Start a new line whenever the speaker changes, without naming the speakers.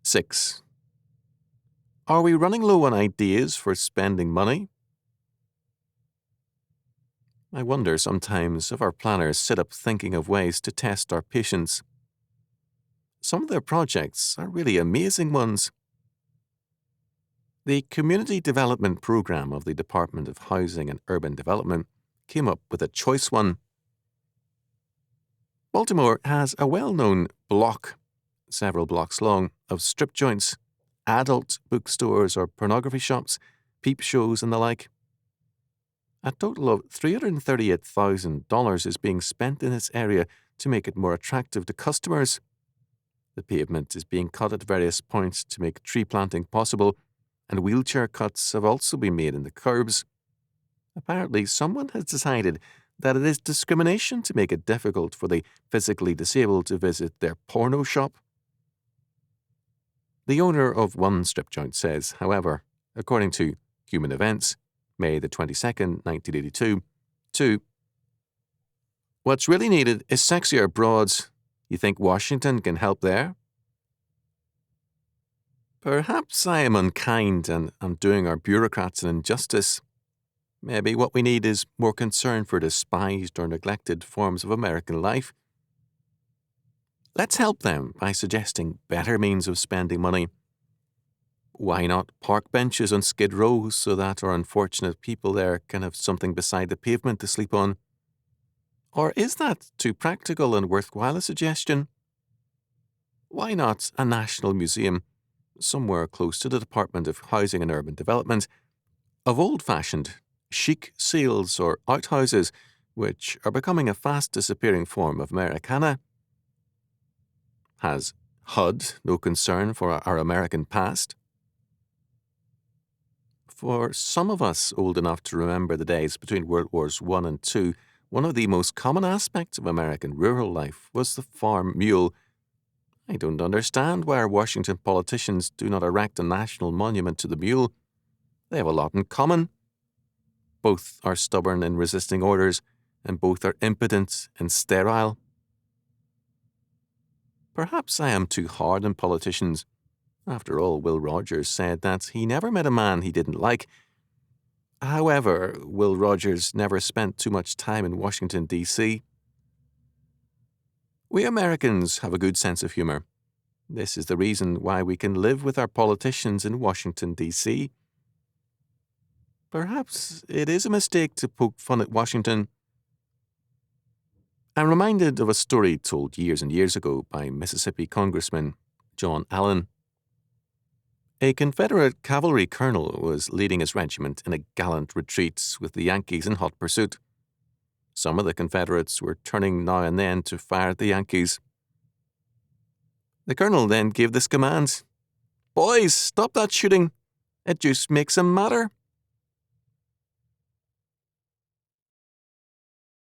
6. Are we running low on ideas for spending money? I wonder sometimes if our planners sit up thinking of ways to test our patience. Some of their projects are really amazing ones. The Community Development Program of the Department of Housing and Urban Development came up with a choice one. Baltimore has a well-known block, several blocks long, of strip joints, adult bookstores or pornography shops, peep shows and the like. A total of $338,000 is being spent in this area to make it more attractive to customers. The pavement is being cut at various points to make tree planting possible, and wheelchair cuts have also been made in the curbs. Apparently, someone has decided that it is discrimination to make it difficult for the physically disabled to visit their porno shop. The owner of one strip joint says, however, according to Human Events, May the 22nd, 1982, 2. What's really needed is sexier broads. You think Washington can help there? Perhaps I am unkind and I'm doing our bureaucrats an injustice. Maybe what we need is more concern for despised or neglected forms of American life. Let's help them by suggesting better means of spending money. Why not park benches on Skid Row so that our unfortunate people there can have something beside the pavement to sleep on? Or is that too practical and worthwhile a suggestion? Why not a national museum, somewhere close to the Department of Housing and Urban Development, of old-fashioned, chic seals or outhouses, which are becoming a fast disappearing form of Americana? Has HUD no concern for our American past? For some of us old enough to remember the days between World Wars I and II, one of the most common aspects of American rural life was the farm mule. I don't understand why our Washington politicians do not erect a national monument to the mule. They have a lot in common. Both are stubborn in resisting orders, and both are impotent and sterile. Perhaps I am too hard on politicians. After all, Will Rogers said that he never met a man he didn't like. However, Will Rogers never spent too much time in Washington, D.C. We Americans have a good sense of humor. This is the reason why we can live with our politicians in Washington, D.C. Perhaps it is a mistake to poke fun at Washington. I'm reminded of a story told years and years ago by Mississippi Congressman John Allen. A Confederate cavalry colonel was leading his regiment in a gallant retreat with the Yankees in hot pursuit. Some of the Confederates were turning now and then to fire at the Yankees. The colonel then gave this command: "Boys, stop that shooting. It just makes 'em madder."